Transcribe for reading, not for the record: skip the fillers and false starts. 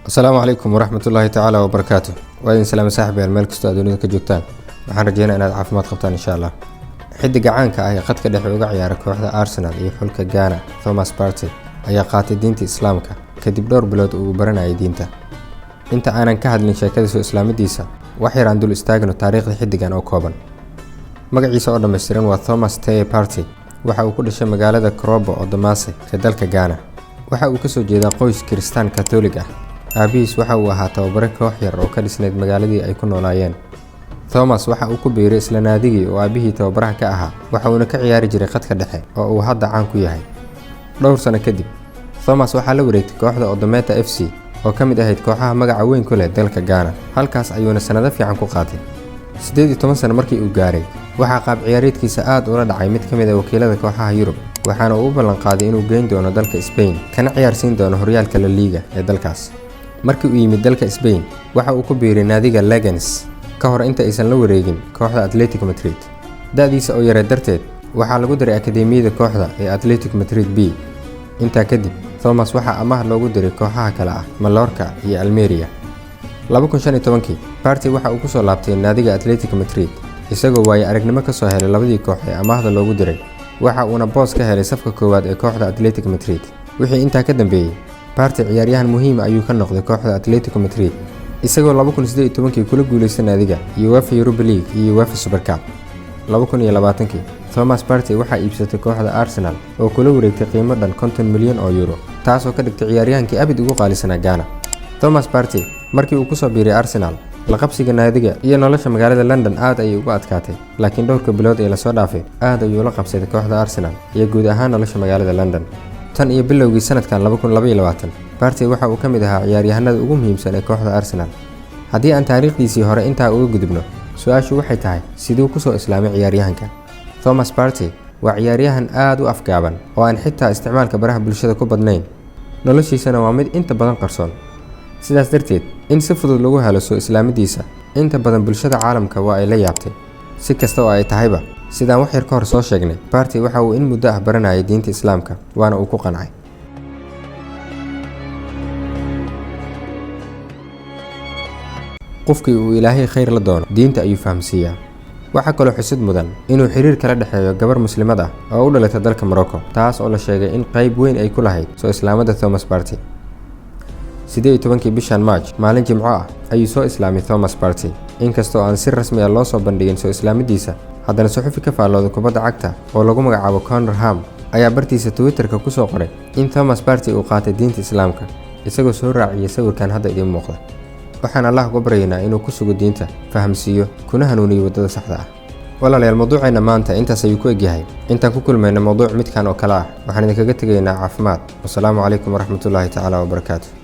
Asalaamu calaykum waraxmatullaahi tacaala wabarakaatuh. Waa idin salaam saaxiibayaal meel kastoo aad dunida ka joogtaan. Waxaan rajeynayaa inaad caafimaad qabtaan insha Allah. Xiddiga caanka ah ee khadka dhexe uga ciyaara kooxda Arsenal iyo xulka Ghana, Thomas Partey, ayaa qaatay diinta Islaamka kadib dhowr bilood uu baranayay diinta. Inta aanan ka hadlin sheekada soo islaamadiisa, wax yar aan dul istaagno taariikhda xiddigan oo kooban. Magaciisa oo dhammaystiran waa Thomas Teye Partey. Waxa uu ku dhashay magaalada Krobo oo Damase ee dalka Ghana. Waxa uu ka soo jeedaa qoys Kiristaan Katoolig ah. Aabihiis waxa uu ahaa tababare koox yar oo ka dhisneyd magaaladii ay ku noolaayeen. Thomas waxa uu ku biiray isla naadigii oo aabihii tababaraha ka ahaa, waxa uuna ka ciyaari jiray khadka dhexe oo uu hadda caan ku yahay. Dhowr sano kadib, Thomas waxa la wareegtay kooxda Odometa FC oo ka mid ahayd kooxaha magaca weyn ku leh dalka Ghana. Halkaas ayuuna sanado fiican ku qaatay. 18 sano markii uu gaaray, waxa qaab ciyaareedkiisa aad ula dhacay mid ka mid ah wakiilada kooxaha Yurub, waxaana uu u ballan qaaday inuu geyn doono dalka Spain kana ciyaarsiin doono horyaalka La Liga ee dalkaas. Markii uu yimid dalka Spain, waxa uu ku biiray naadiga Leganes ka hor inta aysan la wareegin kooxda Atletico Madrid. Da'diisa oo yar darteed, waxaa lagu daray akademiyada kooxda ee Atletico Madrid B. Intaa kadib, Thomas waxa amaah loogu diray kooxaha kale ah Mallorca iyo Almeria. 2015, Partey waxa uu ku soo laabtay naadiga Atletico Madrid isagoo waayo aragnimo ka soo helay labadii koox ee amaahda loogu diray. Waxa uuna boos ka helay safka koowaad ee kooxda Atletico Madrid. Wixii intaa ka dambeeyay, Partey ciyaaryahan muhiim ayuu ka noqday kooxda Atletico Madrid isagoo 2018 kula guuleystay naadiga UEFA Europa League iyo UEFA Super Cup. 2020, Thomas Partey waxa iibsatay kooxda Arsenal oo kula wareegtay qiimo dhan 50 milyan oo euro, taas oo ka dhigtay ciyaaryahankii abid ugu qaalisanaa Ghana. Thomas Partey markii uu ku soo biiray Arsenal, la qabsiga naadiga iyo nolosha magaalada London aad ayay ugu adkaatay, laakiin dhowrka bilood ee la soo dhaafay aad ayuu la qabsaday kooxda Arsenal iyo guud ahaan nolosha magaalada London. Tan iyo bilowgii sanadkan 2022, Partey waxa uu ka mid ahaa ciyaaryahanada ugu muhiimsan ee kooxda Arsenal. Haddii aan taariikhdiisii hore intaa uga gudubno, su'aashu waxay tahay siduu ku soo islaamay ciyaaryahanka. Thomas Partey waa ciyaaryahan aad u afgaaban oo aan xitaa isticmaalka baraha bulshada ku badnayn. Noloshiisana waa mid inta badan qarsoon. Sidaas darteed, in si fudud lagu helo soo islaamadiisa, inta badan bulshada caalamka waa ay la yaabtay. Si kasta oo ay tahayba, sidaan wax yar ka hor soo sheegnay, Partey waxa uu in muddo ah baranayay diinta Islaamka, waana uu ku qancay. Qofkii uu Ilaahay khayr la doono, diinta ayuu fahamsiiyaa. Waxa kaloo xusid mudan inuu xiriir kala dhexeeyo gabar muslimad ah oo u dhalatay dalka Morocco, taas oo la sheegay in qayb weyn ay ku lahayd soo islaamada Thomas Partey. 18 bishan March, maalin Jimco ah, ayuu soo islaamay Thomas Partey. Inkastoo aan si rasmi ah loo soo bandhigin soo islaamadiisa, haddana suxufi ka faallooda kubadda cagta oo lagu magacaabo Conor Ham ayaa bartiisa Twitterka ku soo qoray in Thomas Partey uu qaatay diinta Islaamka, isagoo soo raaciyay sawirkan hadda idiin muuqda. Waxaan Allah uga baryaynaa inuu ku sugo diinta, fahamsiiyo, kuna hanuuniyo wadada saxda ah. Walaalayaal, mawduuceena maanta intaas ayuu ku egyahay. Intaan ku kulmayna mawduuc midkan oo kale ah, waxaan idinkaga tegaynaa caafimaad. Wassalaamu calaykum waraxmatullaahi tacaala wabarakaatuh.